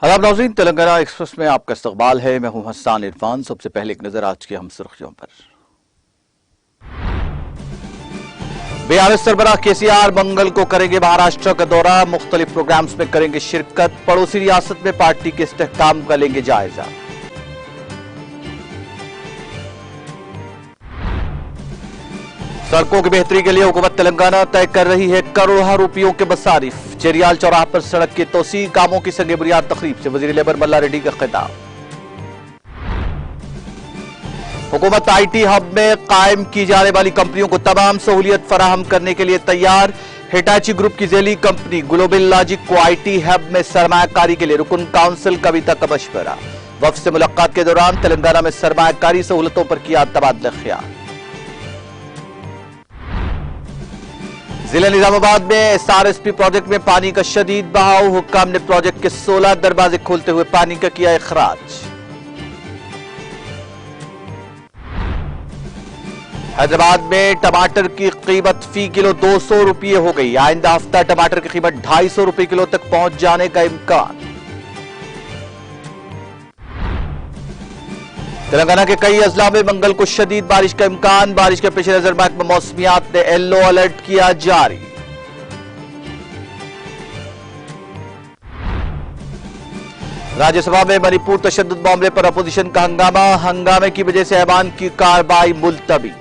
आदाब नाज़रीन, तेलंगाना एक्सप्रेस में आपका इस्तकबाल है। मैं हूं हसन इरफान। सबसे पहले एक नजर आज की हम सुर्खियों पर। बीआरएस सरबराह केसीआर मंगल को करेंगे महाराष्ट्र का दौरा। मुख्तलिफ प्रोग्राम्स में करेंगे शिरकत। पड़ोसी रियासत में पार्टी के इस्तेहकाम का लेंगे जायजा। सड़कों की बेहतरी के लिए हुकूमत तेलंगाना तय कर रही है करोड़ों रुपयों के मसारिफ। चेरियाल चौराहा पर सड़क की तोसी कामों की संगे बुनियाद तकरीब से वजीर लेबर मल्ला रेड्डी का खिताब। हुकूमत आईटी हब में कायम की जाने वाली कंपनियों को तमाम सहूलियत फराहम करने के लिए तैयार। हिटाची ग्रुप की जेली कंपनी ग्लोबल लॉजिक को आईटी हब में सरमायाकारी के लिए रुकन काउंसिल कविता का मशवरा। वफ्द से मुलाकात के दौरान तेलंगाना में सरमायाकारी सहूलतों पर किया तबादला ख्याल। जिला निजामाबाद में एसआरएसपी प्रोजेक्ट में पानी का शदीद बहाव। हुक्काम ने प्रोजेक्ट के 16 दरवाजे खोलते हुए पानी का किया इखराज। हैदराबाद में टमाटर की कीमत फी किलो 200 रुपये हो गई। आइंदा हफ्ता टमाटर की कीमत 250 रुपये किलो तक पहुंच जाने का इम्कान। तेलंगाना के कई अजला में मंगल को शदीद बारिश का इम्कान। बारिश के पेश नजर महकमा मौसमियात ने येलो अलर्ट किया जारी। राज्यसभा में मणिपुर तशद्दुद मामले पर अपोजिशन का हंगामा। हंगामे की वजह से ऐवान की कार्रवाई मुलतवी।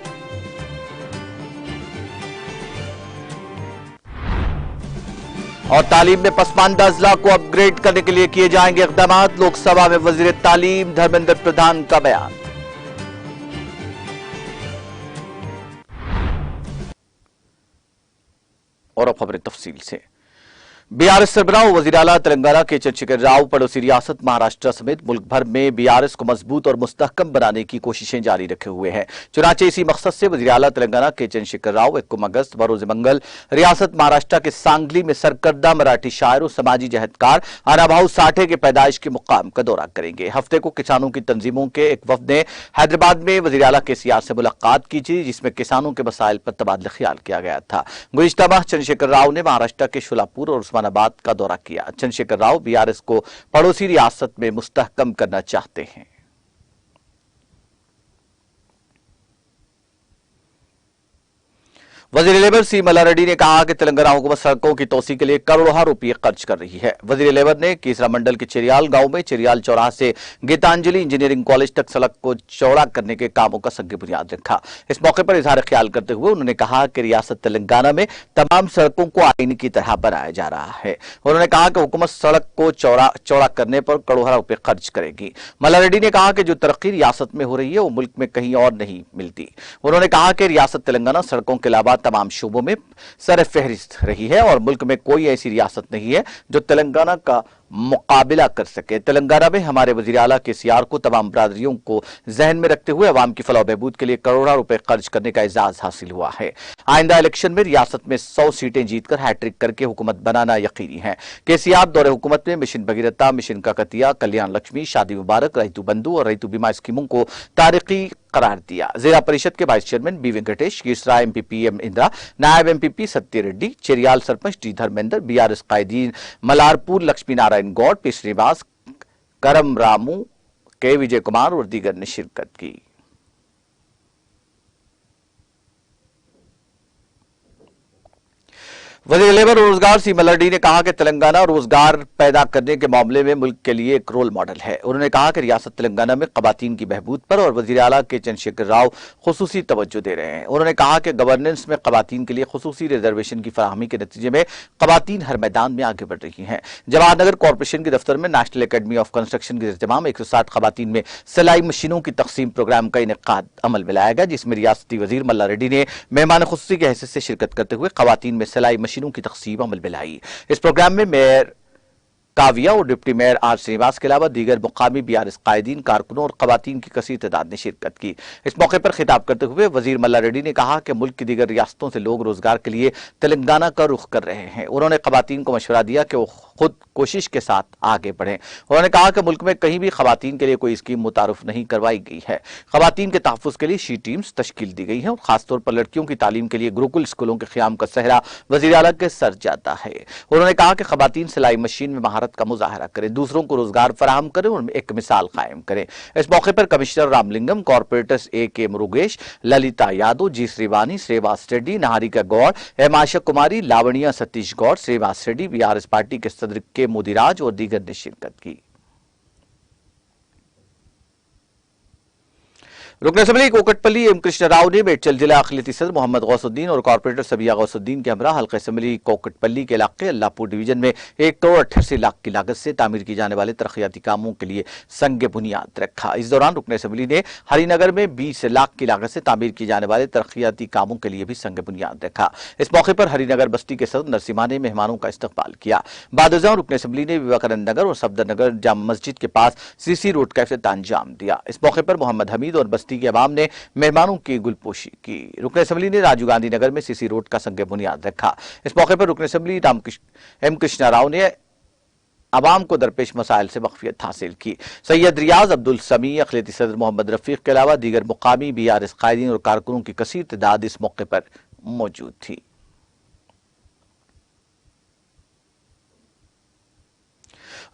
और तालीम में पसमानदा अजला को अपग्रेड करने के लिए किए जाएंगे इकदाम। लोकसभा में वजीर तालीम धर्मेंद्र प्रधान का बयान। और अब खबरें तफसील से। बीआरएस सरबराह वजीर आला तेलंगाना के चंद्रशेखर राव पड़ोसी रियासत महाराष्ट्र समेत मुल्क भर में बीआरएस को मजबूत और मुस्तहकम बनाने की कोशिशें जारी रखे हुए हैं। चुनाचे इसी मकसद से वजीर आला तेलंगाना के चंद्रशेखर राव 1 अगस्त बरोज मंगल रियासत महाराष्ट्र के सांगली में सरकर्दा मराठी शायर और समाजी जहदकार अनाभाऊ साठे के पैदाइश के मुकाम का दौरा करेंगे। हफ्ते को किसानों की तंजीमों के एक वफद ने हैदराबाद में वजीर आला केसीआर से मुलाकात की थी, जिसमें किसानों के मसाइल पर तबादला ख्याल किया गया था। गुज़िश्ता माह चंद्रशेखर राव ने महाराष्ट्र के शोलापुर और उस्मानाबाद का दौरा किया। चंद्रशेखर राव बीआरएस को पड़ोसी रियासत में मुस्तहकम करना चाहते हैं। वजीर लेबर सी मल्ला रेड्डी ने कहा कि तेलंगाना हुकूमत सड़कों की तोसी के लिए करोड़ों रुपये खर्च कर रही है। वजीर लेबर ने कीसरा मंडल के चेरियाल गांव में चेरियाल चौराहा से गीतांजलि इंजीनियरिंग कॉलेज तक सड़क को चौड़ा करने के कामों का संग बुनियाद रखा। इस मौके पर इजहार ख्याल करते हुए उन्होंने कहा कि रियासत तेलंगाना में तमाम सड़कों को आईने की तरह बनाया जा रहा है। उन्होंने कहा कि हुकूमत सड़क को चौड़ा करने पर करोड़ों रुपये खर्च करेगी। मल्ला रेड्डी ने कहा कि जो तरक्की रियासत में हो रही है वो मुल्क में कहीं और नहीं मिलती। उन्होंने कहा कि रियासत तेलंगाना सड़कों के अलावा तमाम शोबों में सर फहरिस्त रही है और मुल्क में कोई ऐसी रियासत नहीं है जो तेलंगाना का मुकाबला कर सके। तेलंगाना में हमारे वजीर आला केसीआर को तमाम बरादरियों को जहन में रखते हुए अवाम की फलाह बहबूद के लिए करोड़ों रुपए खर्च करने का एजाज हासिल हुआ है। आइंदा इलेक्शन में रियासत में 100 सीटें जीतकर हैट्रिक करके हुकूमत बनाना यकीनी है। केसीआर दौरे हुकूमत में मिशन भगीरथा, मिशन काकतिया, कल्याण लक्ष्मी, शादी मुबारक, रईतु बंधु और रईतु बीमा स्कीमों को तारीखी करार दिया। जिला परिषद के vice chairman B Venkatesh, Keesara MPP M Indira, नायब MPP Satya Reddy, Cheriyal sarpanch D Dharmendra, BRS कायदीन मलारपुर लक्ष्मी नारायण गौड़, पी श्रीनिवास, करम रामू, के विजय कुमार और दीगर ने शिरकत की। वज़ीर लेबर और रोजगार सी मल्ला रेड्डी ने कहा कि तेलंगाना रोजगार पैदा करने के मामले में मुल्क के लिए एक रोल मॉडल है। उन्होंने कहा कि रियासत तेलंगाना में खवातीन की बहबूद पर और वज़ीर आला के चंद्रशेखर राव खुसूसी तवज्जो दे रहे हैं। उन्होंने कहा कि गवर्नेंस में खवातीन के लिए खुसूसी रिजर्वेशन की फराहमी के नतीजे में खवातीन हर मैदान में आगे बढ़ रही हैं। जवाहरनगर कॉरपोरेशन के दफ्तर में नेशनल अकेडमी ऑफ कंस्ट्रक्शन के इंतजाम 160 खवातीन में सिलाई मशीनों की तकसीम प्रोग्राम का इनेकाद अमल में लाया गया, जिसमें रियासती वजीर मल्ला रेड्डी ने मेहमान खुसूसी की हैसियत से शिरकत करते हुए खवातीन में सिलाई मशीनों की तकसीम अमल में लाई। इस प्रोग्राम में मेयर काविया और डिप्टी मेयर आर श्रीनिवास के अलावा दीगर मुकामी बीआरएस कायदीन, कारकुनों और खवातीन की कसीर तादाद ने शिरकत की। इस मौके पर खिताब करते हुए वजीर मल्ला रेड्डी ने कहा कि मुल्क की दीगर रियासतों से लोग रोजगार के लिए तेलंगाना का रुख कर रहे हैं। उन्होंने खवातीन को मशवरा दिया कि वो खुद कोशिश के साथ आगे बढ़ें। उन्होंने कहा कि मुल्क में कहीं भी खवातीन के लिए कोई स्कीम मुतारुफ नहीं करवाई गई है। खवातीन के तहफ़्फ़ुज़ के लिए शी टीम्स तश्कील दी गई है और खासतौर पर लड़कियों की तालीम के लिए गुरुकुल स्कूलों के क़याम का सहरा वज़ीर आला के सर जाता है। उन्होंने कहा कि खवातीन सिलाई मशीन में महारत का मुजाहरा करें, दूसरों को रोजगार फराहम करें और एक मिसाल कायम करें। इस मौके पर commissioner Ramalingam, corporators A.K. Murugesh, Lalitha Yadav, G Srivani, Srivas Reddy, Niharika Goud, M Asha Kumari, Lavanya Satish Goud, Srivas Reddy, BRS party के सदर के मोदीराज और दीगर ने शिरकत की। रुकन असम्बली कोकटपल्ली एम कृष्ण राव ने मेडचल जिला अखिलती सदर मोहम्मद गौसुद्दीन और कॉर्पोरेटर सबिया गौसुद्दीन के हमरा हल्का असम्बली कोकटपल्ली के इलाके अल्लाहपुर डिवीजन में 1 करोड़ 88 लाख की लागत से तामीर की जाने वाले तरक्याती कामों के लिए संग बुनियाद रखा। इस दौरान रुकन असम्बली ने हरिनगर में 20 लाख की लागत से तामीर की जाने वाले तरक्याती कामों के लिए भी संग बुनियाद रखा। इस मौके पर हरिनगर बस्ती के सदर नरसिम्हा ने मेहमानों का इस्तकबाल किया। बादशाह रुकन असम्बली ने विवेकानंद नगर और सफदरनगर जामा मस्जिद के पास CC रोड का इफ्तिताह अंजाम दिया। इस मौके पर मोहम्मद हमीद और बस्ती के अवाम ने मेहमानों की गुलपोशी की। रुकन असम्बली ने राजीव गांधी नगर में CC रोड का संग बुनियाद रखा। इस मौके पर रुकन असम्बली एम कृष्ण राव ने अवाम को दरपेश मसाइल से मखफियत हासिल की। सैयद रियाज अब्दुल समी, अखिलती सदर मोहम्मद रफीक के अलावा दीगर मुकामी BRS कायदीन और कारकुनों की कसीर तादाद इस मौके पर मौजूद थी।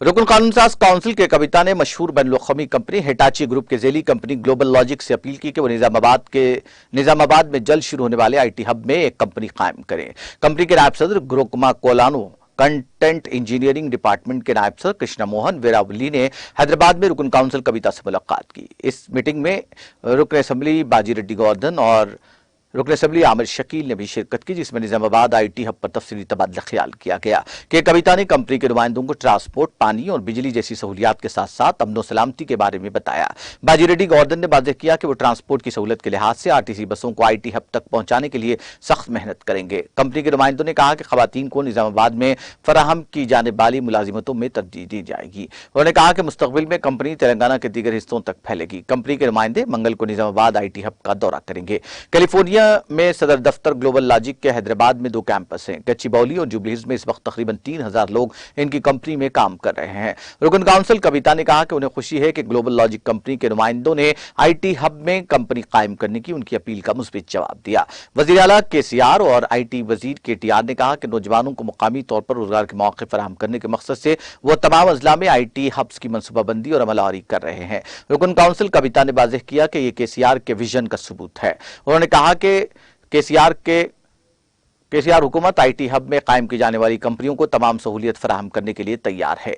रुकन कानून साज काउंसिल के कविता ने मशहूर बैनुल-अक़वामी कंपनी हिटाची ग्रुप के झेली कंपनी ग्लोबल लॉजिक से अपील की कि वो निजामाबाद में जल्द शुरू होने वाले IT हब में एक कंपनी कायम करें। कंपनी के नायब सदर गुरुकुमा कोलानो, कंटेंट इंजीनियरिंग डिपार्टमेंट के नायब सर कृष्णा मोहन वेरावली ने हैदराबाद में रुकन काउंसिल कविता से मुलाकात की। इस मीटिंग में रुकन असम्बली बाजी रेड्डी गोवर्धन और रुकन असम्बली आमिर शकील ने भी शिरकत की, जिसमें निजामाबाद IT हब पर तफसीली तबादला ख्याल किया गया कि कविता ने कंपनी के नुमाइंदों को ट्रांसपोर्ट, पानी और बिजली जैसी सहूलियात के साथ साथ अमन सलामती के बारे में बताया। बाजी रेड्डी गोवर्धन ने वाज़ेह किया कि वो ट्रांसपोर्ट की सहूलत के लिहाज से RTC बसों को IT हब तक पहुंचाने के लिए सख्त मेहनत करेंगे। कंपनी के नुमाइंदों ने कहा कि खवातीन को निजामाबाद में फराहम की जाने वाली मुलाजिमतों में तरजीह दी जाएगी। उन्होंने कहा कि मुस्तकबिल में कंपनी तेलंगाना के दीगर हिस्सों तक फैलेगी। कंपनी के नुमाइंदे मंगल को निजामाबाद IT हब का दौरा करेंगे। कैलिफोर्निया में सदर दफ्तर ग्लोबल लॉजिक के हैदराबाद में 2 कैंपस हैं। गच्चीबौली और जुबली हिल्स में इस वक्त तकरीबन 3000 लोग इनकी कंपनी में काम कर रहे हैं। रुकन काउंसिल कविता ने कहा कि उन्हें खुशी है कि ग्लोबल लॉजिक कंपनी के नुमाइंदों ने IT हब में कंपनी कायम करने की उनकी अपील का मुस्बित जवाब दिया। वज़ीर आला KCR और IT वजीर KTR ने कहा कि नौजवानों को मुकामी तौर पर रोजगार के मौके फराहम करने के मकसद से वो तमाम अजला में IT हब्स की मनसूबाबंदी और अमलवारी कर रहे हैं। रुकन काउंसिल कविता ने वाज़ेह किया कि यह KCR के विजन का सबूत है। उन्होंने कहा कि KCR हुकूमत IT हब में कायम की जाने वाली कंपनियों को तमाम सहूलियत फराहम करने के लिए तैयार है।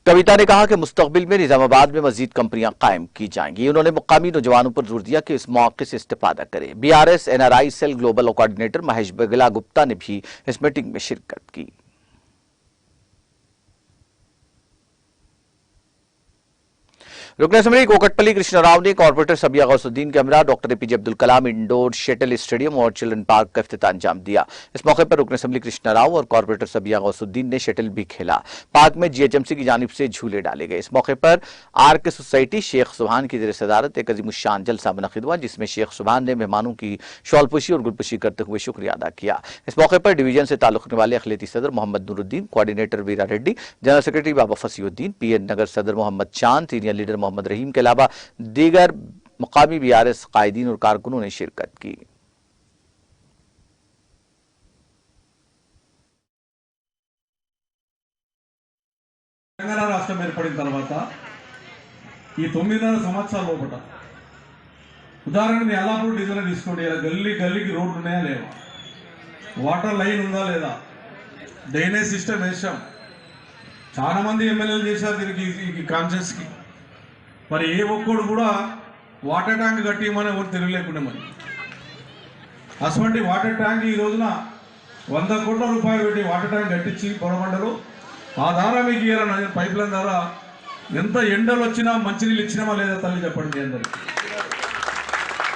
कविता ने कहा कि मुस्तकबिल में निजामाबाद में मजीद कंपनियां कायम की जाएंगी। उन्होंने मुकामी नौजवानों पर जोर दिया कि इस मौके से इस्तेफादा करें। BRS NRI cell global coordinator Mahesh Bigala Gupta ने भी इस मीटिंग में शिरकत की। रुकन असम्बली कोकटपल्ली कृष्ण राव ने कॉर्पोरेटर सबिया गौसुद्दीन के हमरा doctor APJ Abdul Kalam indoor shuttle stadium और चिल्ड्रन पार्क का इफ्तिताह अंजाम दिया। इस मौके पर रुकन असम्बली कृष्ण राव और कॉर्पोरेटर सबिया गौसुद्दीन ने शटल भी खेला। पार्क में GHMC की जानिब से झूले डाले गए। इस मौके पर RK सोसाइटी शेख सुबहान की ज़ेर सदारत एक अज़ीमुश्शान जलसा मुनक़िद हुआ, जिसमें शेख सुबहान ने मेहमानों की शॉलपोशी और गुलपोशी करते हुए शुक्रिया अदा किया। इस मौके पर डिवीजन से ताल्लुक़ रखने वाले अखिलती सदर मोहम्मद नूरुद्दीन, कोऑर्डिनेटर वीरा रेड्डी, जनरल सेक्रेटरी बाबा फसीउद्दीन, PN नगर सदर मोहम्मद चांद, सीनियर लीडर मोहम्मद रहीम के अलावा दीगर मुकामी BRS कायदीन और कारकुनों ने शिरकत की। తెలంగాణ రాష్ట్రం ఏర్పడిన తర్వాత ఈ 9.5 సంవత్సరాల లోపల ఉదాహరణకు మీ అల్లాపూర్ డివిజన్ తీసుకోండి. గల్లీ గల్లీకి రోడ్లు ఉన్నాయా లేవా, వాటర్ లైన్ ఉందా లేదా, డ్రైనేజ్ సిస్టమ్ వేసాం. చాలా మంది ఎమ్మెల్యేలు చేశారు దీనికి, ఈ కాన్షియస్కి. మరి ఏ ఒక్కడు కూడా వాటర్ ట్యాంక్ కట్టిమని ఎవరు తెలియలేకుండా మరి అటువంటి వాటర్ ట్యాంక్ ఈ రోజున 100 కోట్ల రూపాయలు పెట్టి వాటర్ ట్యాంక్ కట్టించి పొడమండలు ఆ ద్వారా మీకు ఇవ్వాలని పైప్ లైన్ ద్వారా ఎంత ఎండలు వచ్చినా మంచినీళ్ళు ఇచ్చినామా లేదా తల్లి చెప్పండి మీ అందరూ.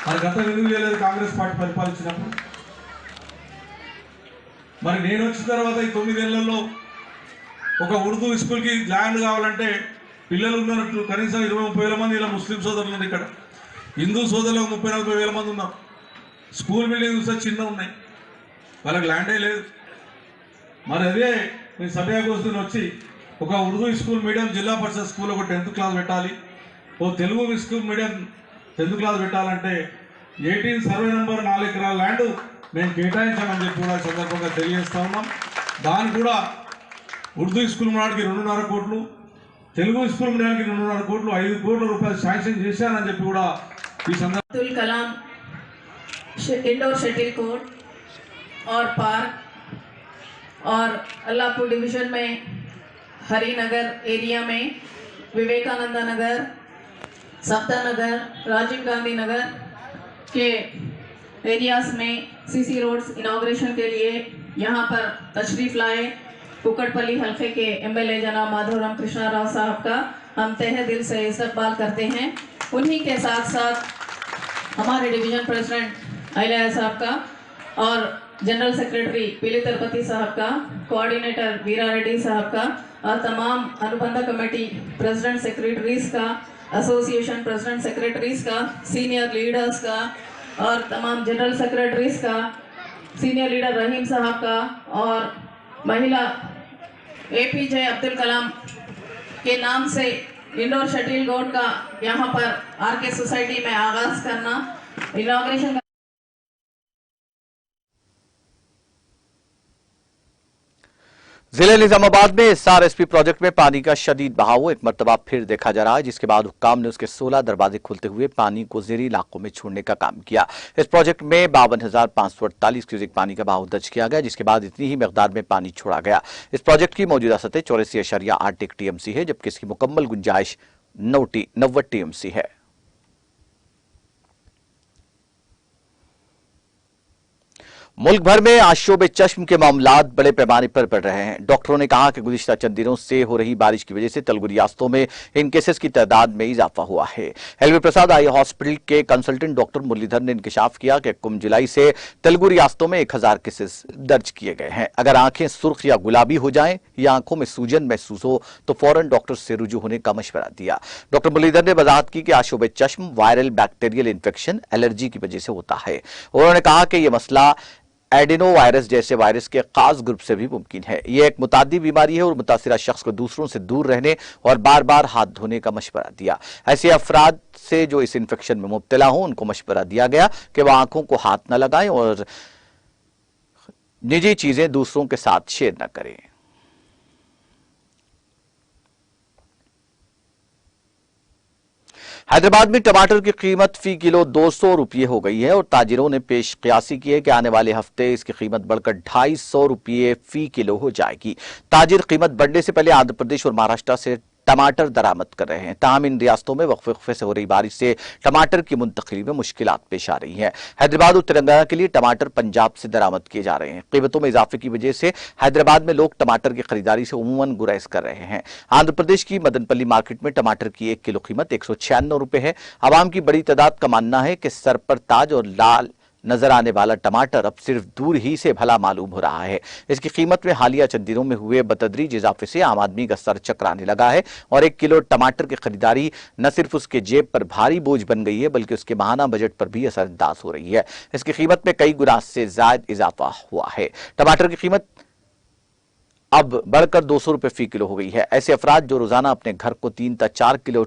మరి గతం ఎందుకు చేయలేదు కాంగ్రెస్ పార్టీ పరిపాలించినప్పుడు? మరి నేను వచ్చిన తర్వాత ఈ 9 ఏళ్లలో ఒక ఉర్దూ స్కూల్కి ల్యాండ్ కావాలంటే పిల్లలు ఉన్నట్టు కనీసం 20-30 వేల మంది ఇలా ముస్లిం సోదరులు ఉన్నారు. ఇక్కడ హిందూ సోదరులు 30-40 వేల మంది ఉన్నారు. స్కూల్ బిల్డింగ్ చూస్తే చిన్న ఉన్నాయి, వాళ్ళకి ల్యాండే లేదు. మరి అదే మీ సభ్యగోష్ఠిని వచ్చి ఒక ఉర్దూ స్కూల్ మీడియం జిల్లా పరిషత్ స్కూల్ ఒక 10th క్లాస్ పెట్టాలి, ఓ Telugu school medium 10th class పెట్టాలంటే 18 సర్వే నంబర్ 4 ఎకరాల ల్యాండ్ మేము కేటాయించామని చెప్పి కూడా సందర్భంగా తెలియజేస్తా ఉన్నాం. దాన్ని కూడా ఉర్దూ స్కూల్ మీడియానికి 2.5 కోట్లు, తెలుగు స్కూల్ మీడియానికి 2.5 కోట్లు, 5 కోట్ల రూపాయలు శాంక్షన్ చేశానని చెప్పి కూడా ఈ సందర్భంగా Abdul Kalam indoor shuttle court और पार्क और अल्लाहपुर डिवीजन में हरिनगर एरिया में विवेकानंद नगर, सप्ता नगर, राजीव गांधी नगर के एरियाज में सीसी रोड्स इनॉग्रेशन के लिए यहाँ पर तशरीफ लाए कुकटपल्ली हल्के के एमएलए जनाब माधवराम कृष्णा राव साहब का हम तहे दिल से इस्तकबाल करते हैं। उन्हीं के साथ साथ हमारे डिवीजन प्रेसिडेंट अहिल्या साहब का और जनरल सेक्रेटरी पीली तिरुपति साहब का, कोऑर्डिनेटर वीरा रेड्डी साहब का और तमाम अनुबंध कमेटी प्रेसिडेंट सेक्रेटरीज का, एसोसिएशन प्रेसिडेंट सेक्रेटरीज का, सीनियर लीडर्स का और तमाम जनरल सेक्रेटरीज का, सीनियर लीडर रहीम साहब का और महिला एपीजे अब्दुल कलाम के नाम से इंडोर शटल कोर्ट का यहाँ पर आरके सोसाइटी में आगाज करना, इनॉग्रेशन। जिले निजामाबाद में एसआरएसपी प्रोजेक्ट में पानी का शदीद बहाव एक मरतबा फिर देखा जा रहा है, जिसके बाद हुक्काम ने उसके 16 दरवाजे खोलते हुए पानी को ज़ेरी इलाकों में छोड़ने का काम किया। इस प्रोजेक्ट में 52,548 क्यूसेक पानी का बहाव दर्ज किया गया, जिसके बाद इतनी ही मकदार में पानी छोड़ा गया। इस प्रोजेक्ट की मौजूदा सतह 84.8 टीएमसी है, जबकि इसकी मुकम्मल गुंजाइश 90 टीएमसी है। मुल्क भर में आशोब चश्म के मामलात बड़े पैमाने पर बढ़ रहे हैं। डॉक्टरों ने कहा कि गुज़िश्ता चंद दिनों से हो रही बारिश की वजह से तेलुगु रियासतों में इन केसेस की तादाद में इजाफा हुआ है। एलवी प्रसाद आई हॉस्पिटल के कंसल्टेंट डॉक्टर मुरलीधर ने इंकशाफ किया कि 1 जुलाई से तेलुगु रियासतों में 1000 केसेस दर्ज किए गए हैं। अगर आंखें सुर्ख या गुलाबी हो जाएं या आंखों में सूजन महसूस हो तो फौरन डॉक्टर से रुजू होने का मशवरा दिया। डॉक्टर मुरलीधर ने वजाहत की कि आशोब चश्म वायरल बैक्टीरियल इन्फेक्शन एलर्जी की वजह से होता है। उन्होंने कहा कि यह मसला एडिनो वायरस जैसे वायरस के खास ग्रुप से भी मुमकिन है। यह एक मुतादी बीमारी है और मुतासिरा शख्स को दूसरों से दूर रहने और बार बार हाथ धोने का मशवरा दिया। ऐसे अफराद से जो इस इन्फेक्शन में मुब्तला हों उनको मशवरा दिया गया कि वह आंखों को हाथ न लगाएं और निजी चीजें दूसरों के साथ शेयर न करें। हैदराबाद में टमाटर की कीमत फी किलो 200 रुपये हो गई है और ताजिरों ने पेश क़यासी की है कि आने वाले हफ्ते इसकी कीमत बढ़कर 250 रुपये फी किलो हो जाएगी। ताजिर कीमत बढ़ने से पहले आंध्र प्रदेश और महाराष्ट्र से टमाटर दरामद कर रहे हैं। ताहम इन रियासतों में वक्फे वक्फे से हो रही बारिश से टमाटर की मुंतकिली में मुश्किलात पेश आ रही हैं। हैदराबाद और तेलंगाना के लिए टमाटर पंजाब से दरामद किए जा रहे हैं। कीमतों में इजाफे की वजह से हैदराबाद में लोग टमाटर की खरीदारी से उमूमन गुरेज कर रहे हैं। आंध्र प्रदेश की मदनपल्ली मार्केट में टमाटर की 1 किलो कीमत 196 रुपये है। आवाम की बड़ी तादाद का मानना है कि सर पर ताज और लाल नजर आने वाला टमाटर अब सिर्फ दूर ही से भला मालूम हो रहा है। इसकी कीमत में हालिया चंद दिनों में हुए बतदरीज इजाफे से आम आदमी का सर चकराने लगा है और 1 किलो टमाटर की खरीदारी न सिर्फ उसके जेब पर भारी बोझ बन गई है बल्कि उसके माहाना बजट पर भी असरअंदाज हो रही है। इसकी कीमत में कई गुना से ज्यादा इजाफा हुआ है। टमाटर की कीमत अब बढ़कर 200 रुपये फी किलो हो गई है। ऐसे अफराद जो रोजाना अपने घर को 3 से 4 किलो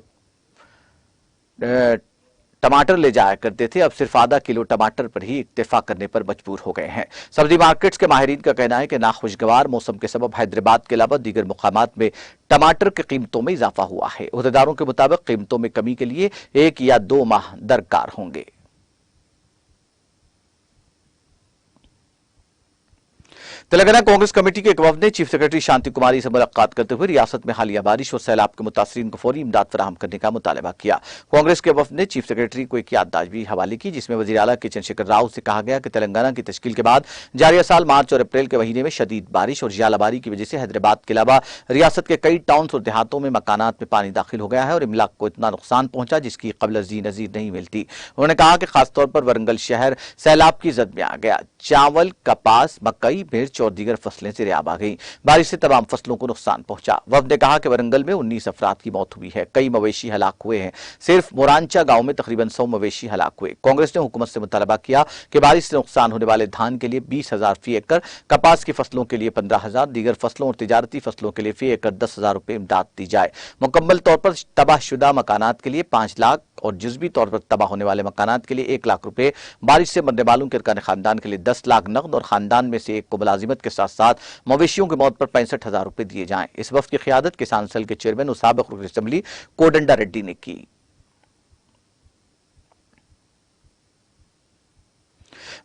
टमाटर ले जाया करते थे अब सिर्फ आधा किलो टमाटर पर ही इक्तफा करने पर मजबूर हो गए हैं। सब्जी मार्केट्स के माहिरीन का कहना है कि नाखुशगवार मौसम के सबब हैदराबाद के अलावा दीगर मुकामात में टमाटर की कीमतों में इजाफा हुआ है। उहदेदारों के मुताबिक कीमतों में कमी के लिए 1 या 2 माह दरकार होंगे। तेलंगाना कांग्रेस कमेटी के एक वफद ने चीफ सेक्रेटरी शांति कुमारी से मुलाकात करते हुए रियासत में हालिया बारिश और सैलाब के मुतासरीन को फौरी इमदाद फराहम करने का मुतालबा किया। कांग्रेस के वफद ने चीफ सेक्रेटरी को एक याददाश्त भी हवाले की, जिसमें वज़ीर आला के चंद्रशेखर राव से कहा गया कि तेलंगाना की तश्कील के बाद जारिया साल मार्च और अप्रैल के महीने में शदीद बारिश और ज़्यादाबारी की वजह से हैदराबाद के अलावा रियासत के कई टाउन्स और देहातों में मकानात में पानी दाखिल हो गया है और इमलाक को इतना नुकसान पहुंचा जिसकी क़ब्ल नज़ीर नहीं मिलती। उन्होंने कहा कि खासतौर पर वरंगल शहर सैलाब की जद में आ गया। चावल, कपास, मकई, मिर्च मिर्च और दीगर फसलें ज़ेर-ए-आब आ गईं। बारिश से तमाम फसलों को नुकसान पहुंचा। वफ़द ने कहा कि वरंगल में 19 अफराद की मौत हुई है, कई मवेशी हलाक हुए हैं। सिर्फ मोरांचा गांव में तकरीबन 100 मवेशी हलाक हुए। कांग्रेस ने हुकूमत से मुतालबा किया कि बारिश से नुकसान होने वाले धान के लिए 20,000 फी एकड़, कपास की फसलों के लिए 15,000, दीगर फसलों और तिजारती फसलों के लिए फी एकड़ 10,000 रुपये इमदाद दी जाए। मुकम्मल तौर पर तबाहशुदा मकानात के लिए 5 लाख और जुज़वी तौर पर तबाह होने वाले मकानात के लिए 1 लाख रुपए, बारिश से मरने वालों के अरकान खानदान के लिए 10 लाख नकद और खानदान में से एक को मुलाजिमत के साथ साथ मवेशियों की मौत पर 65,000 रुपए दिए जाएं। इस वफ्द की क़ियादत किसान सेल के चेयरमैन और साबिक़ रुकन असेंबली कोडंडा रेड्डी ने की।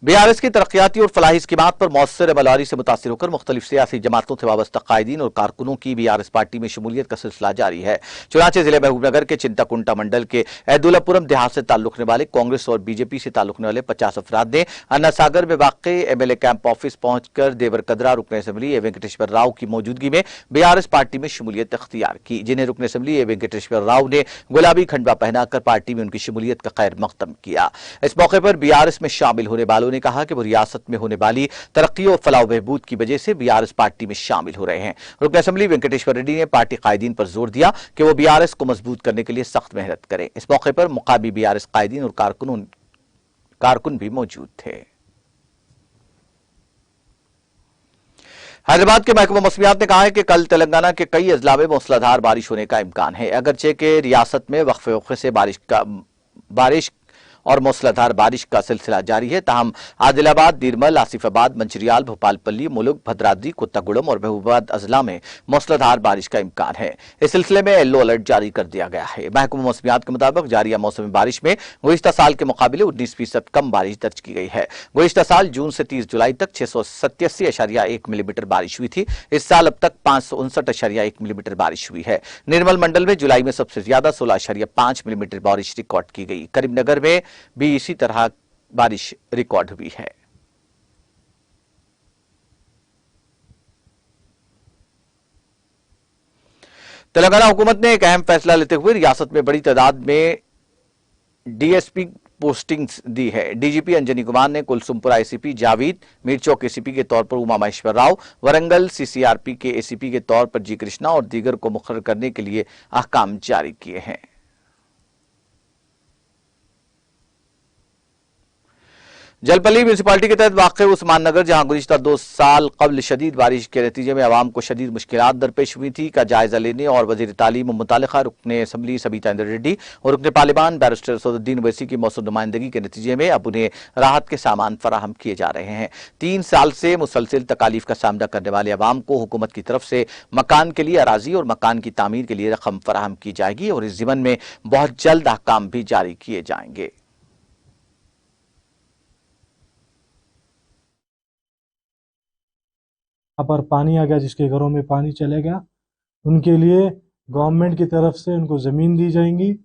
बीआरएस की तरक्याती और फलाही स्कीमात पर मौसर अमलवारी से मुतासिर होकर मुख्तलिफ सियासी जमातों से वाबस्ता कायदीन और कारकुनों की बीआरएस पार्टी में शमूलियत का सिलसिला जारी है। चुनाचे जिले महबूबनगर के चिंताकुंटा मंडल के ऐदुल्लापुरम देहात से ताल्लुक रखने वाले कांग्रेस और बीजेपी से ताल्लुक रखने वाले 50 अफराद ने अन्ना सागर में वाक़ एमएलए कैंप ऑफिस पहुंचकर देवर कदरा रुकन असेंबली ए वेंकटेश्वर राव की मौजूदगी में बीआरएस पार्टी में शमूलियत अख्तियार की, जिन्हें रुकन असेंबली ए वेंकटेश्वर राव ने गुलाबी खंडवा पहनाकर पार्टी में उनकी शमूलियत का खैर मकदम किया। इस मौके पर बीआरएस में शामिल होने वालों ने कहा कि वो रियासत में होने वाली तरक्की और फलाह बहबूद की वजह से बीआरएस पार्टी में शामिल हो रहे हैं। रुकन असेंबली वेंकटेश्वर रेड्डी ने पार्टी कायदीन पर जोर दिया कि वो बीआरएस को मजबूत करने के लिए सख्त मेहनत करें। इस मौके पर मुकामी बीआरएस कायदीन और कारकुन भी मौजूद थे। हैदराबाद के महकमा मौसमियात ने कहा है कि कल तेलंगाना के कई अजला में मूसलाधार बारिश होने का इम्कान है। अगरचे के रियासत में वक्फे वक्फे से बारिश और मूसलाधार बारिश का सिलसिला जारी है, ताहम आदिलाबाद, निर्मल, आसिफाबाद, मंचिरियाल, भोपालपल्ली, मुलुक, भद्राद्री, कोत्तागुड़म और महबूबाबाद अजला में मूसलाधार बारिश का इम्कान है। इस सिलसिले में येलो अलर्ट जारी कर दिया गया है। महकमा मौसमियात के मुताबिक जारिया मौसमी बारिश में गुज़िश्ता साल के मुकाबले 19% कम बारिश दर्ज की गई है। गुज़िश्ता साल जून से 30 जुलाई तक 687.1 मिलीमीटर बारिश हुई थी। इस साल अब तक 559.1 मिलीमीटर बारिश हुई है। निर्मल मंडल में जुलाई में सबसे ज्यादा 16.5 मिलीमीटर बारिश रिकॉर्ड की गई। करीमनगर में भी इसी तरह बारिश रिकॉर्ड हुई है। तेलंगाना हुकूमत ने एक अहम फैसला लेते हुए रियासत में बड़ी तादाद में डीएसपी पोस्टिंग्स दी है। डीजीपी अंजनी कुमार ने कुलसुमपुरा एसीपी जावेद, मीरचौक एसीपी के तौर पर उमा महेश्वर राव, वरंगल सीसीआरपी के एसीपी के तौर पर जी कृष्णा और दीगर को मुकर्रर करने के लिए अहकाम जारी किए हैं। जलपल्ली म्यूनसिपालिटी के तहत वाक़े उस्मान नगर, जहां गुज़िश्ता 2 साल कबल शदीद बारिश के नतीजे में आवाम को शदीद मुश्किलात दरपेश हुई थी, का जायजा लेने और वज़ीर तालीम मुतल्लिक़ा रुकन असेंबली सबीता इंदर रेड्डी और रुकन पार्लियामान बैरिस्टर सदरुद्दीन ओवैसी की मौसूल नुमाइंदगी के नतीजे में अब उन्हें राहत के सामान फराहम किए जा रहे हैं। 3 साल से मुसलसिल तकालीफ का सामना करने वाले अवाम को हुकूमत की तरफ से मकान के लिए अराजी और मकान की तामीर के लिए रकम फराहम की जाएगी और इस ज़िमन में बहुत जल्द अहकाम भी जारी किए जाएंगे। यहाँ पर पानी आ गया, जिसके घरों में पानी चले गया, उनके लिए गवर्नमेंट की तरफ से उनको ज़मीन दी जाएंगी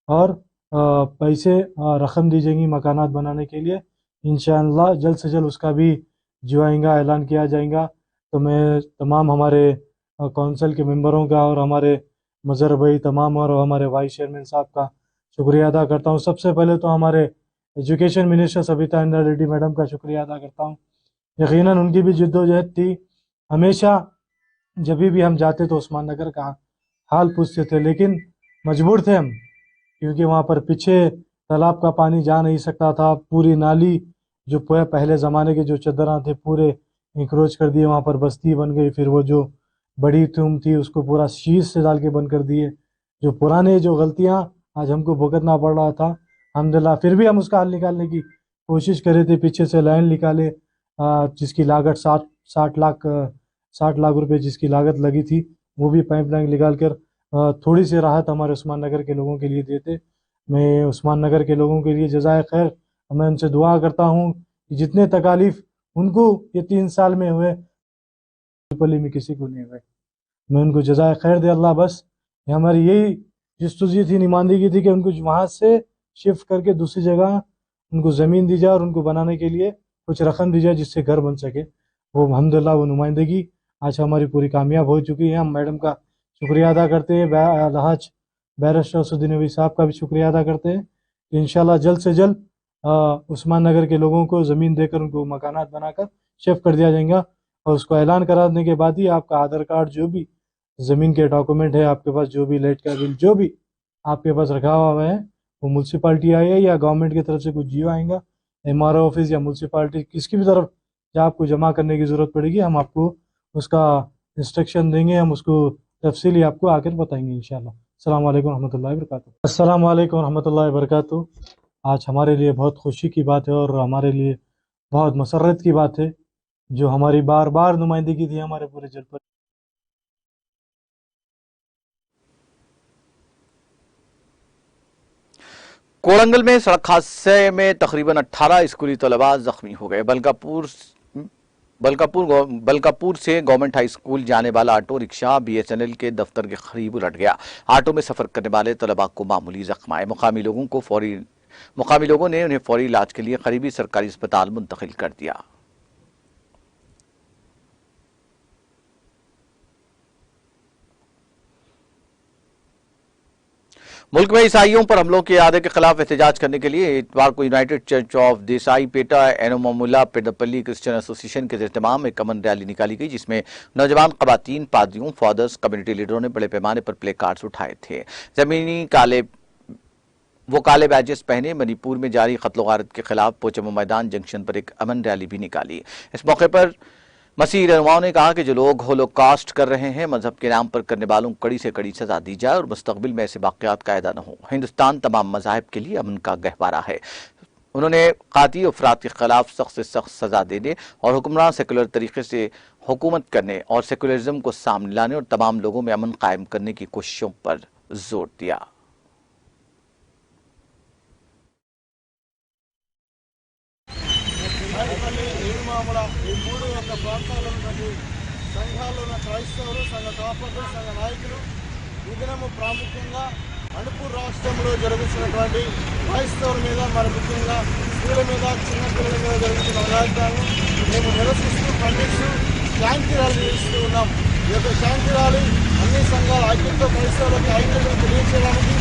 और पैसे रकम दी जाएंगी मकानात बनाने के लिए। इंशाअल्लाह जल्द से जल्द उसका भी जो आएगा ऐलान किया जाएगा। तो मैं तमाम हमारे कौंसिल के मेंबरों का और हमारे मज़हर भाई तमाम और हमारे वाइस चेयरमैन साहब का शुक्रिया अदा करता हूँ। सबसे पहले तो हमारे education minister Sabitha Indra Reddy madam का शुक्रिया अदा करता हूँ। यकीनन उनकी भी जिद्दोजहद थी। हमेशा जब भी हम जाते तो उस्मान नगर का हाल पूछते थे, लेकिन मजबूर थे हम, क्योंकि वहाँ पर पीछे तालाब का पानी जा नहीं सकता था। पूरी नाली जो पहले ज़माने के जो चदरा थे पूरे इंक्रोच कर दिए, वहाँ पर बस्ती बन गई। फिर वो जो बड़ी तुम थी उसको पूरा शीश से डाल के बंद कर दिए। जो पुराने जो गलतियाँ आज हमको भुगतना पड़ रहा था, अल्हम्दुलिल्लाह फिर भी हम उसका हल निकालने की कोशिश करे थे। पीछे से लाइन निकाले जिसकी लागत 60 लाख रुपए जिसकी लागत लगी थी, वो भी पाइपलाइन निकाल कर थोड़ी सी राहत हमारे उस्मान नगर के लोगों के लिए देते। मैं उस्मान नगर के लोगों के लिए जज़ाए खैर, मैं उनसे दुआ करता हूँ कि जितने तकालीफ उनको ये 3 साल में हुए, पली में किसी को नहीं हुए, मैं उनको जज़ाए खैर दे अल्लाह। बस हमारी यही जस्तुजी थी, नुमाइंदगी थी कि उनको वहाँ से शिफ्ट करके दूसरी जगह उनको ज़मीन दी जाए और उनको बनाने के लिए कुछ रकम दी जाए जिससे घर बन सके। वो अल्हम्दुलिल्लाह वो नुमाइंदगी आज हमारी पूरी कामयाब हो चुकी है। हम मैडम का शुक्रिया अदा करते हैं, अलहाज बैरिस्टर सदरुद्दीन ओवैसी साहब का भी शुक्रिया अदा करते हैं। इंशाल्लाह जल्द से जल्द उस्मान नगर के लोगों को ज़मीन देकर उनको मकानात बनाकर शिफ्ट कर दिया जाएगा। और उसको ऐलान कराने के बाद ही आपका आधार कार्ड, जो भी ज़मीन के डॉक्यूमेंट है आपके पास, जो भी लाइट का बिल, जो भी आपके पास रखा हुआ है, वो म्यूनसिपाल्टी आएगा या गवर्नमेंट की तरफ से कुछ जियो आएगा, एमआरओ ऑफिस या म्यूनसिपाल्टी किसकी भी तरफ जहाँ आपको जमा करने की ज़रूरत पड़ेगी, हम आपको उसका इंस्ट्रक्शन देंगे, हम उसको तफसीली आपको आकर बताएंगे इंशाल्लाह। अस्सलाम वालेकुम रहमतुल्लाहि व बरकातुहू। अस्सलाम वालेकुम रहमतुल्लाहि व बरकातुहू। आज हमारे लिए बहुत खुशी की बात है और हमारे लिए बहुत मसर्रत की बात है, जो हमारी बार बार नुमाइंदगी थी हमारे पूरे जनपद। कोरंगल में सड़क हादसे में तकरीबन 18 स्कूली तलबा जख्मी हो गए। बलकापुर से गवर्नमेंट हाई स्कूल जाने वाला ऑटो रिक्शा बीएसएनएल के दफ्तर के करीब उलट गया। ऑटो में सफर करने वाले तलबा को मामूली जख्म आए। मुकामी लोगों ने उन्हें फौरी इलाज के लिए करीबी सरकारी अस्पताल मुंतकिल कर दिया। मुल्क में ईसाइयों पर हमलों के इरादे के खिलाफ एहतजाज करने के लिए इतवार को United Church of Desaipeta Enumamula Peddapalli Christian Association के इत्तेमाम एक अमन रैली निकाली गई, जिसमें नौजवान खवातीन, पादरियों, फादर्स, कम्युनिटी लीडरों ने बड़े पैमाने पर प्ले कार्ड्स उठाए थे। काले बैजेस पहने मणिपुर में जारी कत्ल गारत के खिलाफ पोचमो मैदान जंक्शन पर एक अमन रैली भी निकाली। इस मौके पर मसीह रहनुमाओं ने कहा कि जो लोग होलोकॉस्ट कर रहे हैं, मजहब के नाम पर करने वालों को कड़ी से कड़ी सजा दी जाए और मुस्तकबिल में ऐसे वाक़यात का ऐदा न हो। हिंदुस्तान तमाम मज़ाहिब के लिए अमन का गहवारा है। उन्होंने काती अफराद के खिलाफ सख्त से सख्त सजा देने और हुक्मरान सेकुलर तरीके से हुकूमत करने और सेकुलरिज्म को सामने लाने और तमाम लोगों में अमन कायम करने की कोशिशों पर जोर दिया। ఈ మూడు యొక్క ప్రాంతాల్లో ఉన్నటువంటి సంఘాల్లో ఉన్న క్రైస్తవులు, సంఘ కాపరులు, సంఘ నాయకులు ఈ దినము ప్రాముఖ్యంగా మణిపూర్ రాష్ట్రంలో జరుగుతున్నటువంటి క్రైస్తవుల మీద, మరి ముఖ్యంగా స్త్రీల మీద, చిన్నపిల్లల మీద జరుగుతున్న అగాధాలను మేము నిరసిస్తూ, ఖండిస్తూ శాంతి ర్యాలీ చేస్తూ ఉన్నాం. ఈ యొక్క శాంతి ర్యాలీ అన్ని సంఘాల ఐక్యతతో క్రైస్తవులకు ఐక్యతను తెలియజేయడానికి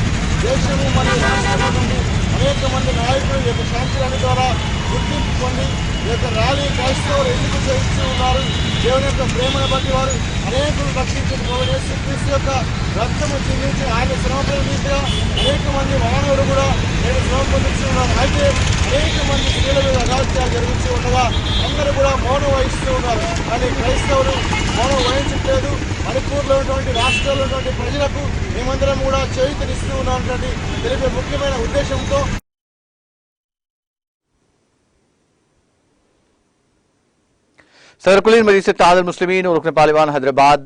దేశము మరియు రాష్ట్రంలో నుండి అనేక మంది నాయకులు ఈ యొక్క శాంతి ర్యాలీ ద్వారా గుర్తింపు పొంది ఈ యొక్క ర్యాలీ క్రైస్తవులు ఎందుకు చేయిస్తూ ఉన్నారు, దేవుని యొక్క ప్రేమను బట్టి వారు అనేకులు రక్షించిన యేసుక్రీస్తు యొక్క రక్తము చిందించి ఆయన శ్రమపడిన రీతిగా అనేక మంది మానవుడు కూడా నేను శ్రమ పొందుతున్నారు. అయితే అనేక మంది స్త్రీల మీద అగాత్యాలు జరుగుతూ ఉండగా అందరూ కూడా మౌనం వహిస్తూ ఉన్నారు. కానీ క్రైస్తవులు మౌనం వహించట్లేదు. మణిపూర్లో ఉన్నటువంటి రాష్ట్రాల్లో ఉన్నటువంటి ప్రజలకు మేమందరం కూడా చేయూతనిస్తూ ఉన్నటువంటి తెలిపే ముఖ్యమైన ఉద్దేశంతో सदर कुलीन मजीद से इत्तेहादुल मुस्लिमीन और रुकन पार्लिमान हैदराबाद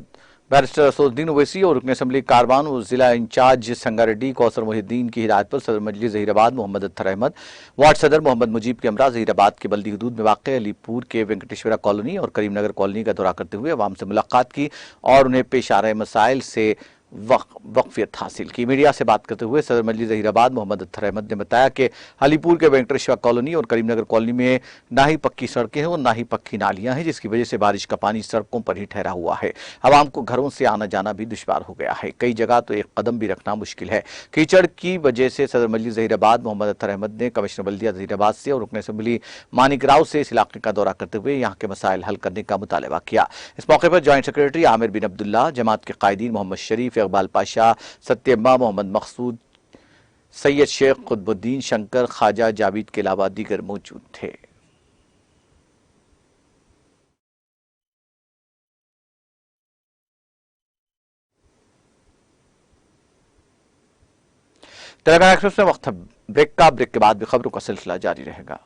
बैरिस्टर असदुद्दीन ओवैसी और रुकन असम्बली कारबान और जिला इंचार्ज संगारेड्डी कौसर मोहिद्दीन की हिदायत पर सदर मजलिस ज़हीराबाद मोहम्मद अत्तर अहमद, वार्ड सदर मोहम्मद मुजीब के हमरा ज़हीराबाद के बल्दी हदूद में वाक़ अलीपुर के वेंकटेश्वरा कॉलोनी और करीमनगर कॉलोनी का दौरा करते हुए अवाम से मुलाकात की और उन्हें पेश आ रहे मसाइल से वक्फियत हासिल की। मीडिया से बात करते हुए सदर मजलिस ज़हीराबाद मोहम्मद अत्तर अहमद ने बताया कि अलीपुर के वेंकटेश्वरा कॉलोनी और करीमनगर कॉलोनी में ना ही पक्की सड़कें हैं और ना ही पक्की नालियां हैं, जिसकी वजह से बारिश का पानी सड़कों पर ही ठहरा हुआ है। आवाम को घरों से आना जाना भी दुश्वार हो गया है। कई जगह तो एक कदम भी रखना मुश्किल है। कीचड़ की वजह से सदर मजलिस ज़हीराबाद मोहम्मद अत्तर अहमद ने कमिश्नर बल्दिया ज़हीराबाद से और रुकन असम्बली मानिक राव से इस इलाके का दौरा करते हुए यहाँ के मसाइल हल करने का मुतालबा किया। इस मौके पर जॉइंट सेक्रेटरी आमिर बिन अब्दुल्ला, जमात के कायदीन मोहम्मद शरीफ, इकबाल पाशा, सत्यम्मा, मोहम्मद मकसूद, सैयद शेख कुतुबुद्दीन, शंकर, ख्वाजा जावेद के अलावा दीगर मौजूद थे। तेलंगाना एक्सप्रेस में वक्त ब्रेक का, ब्रेक के बाद भी खबरों का सिलसिला जारी रहेगा।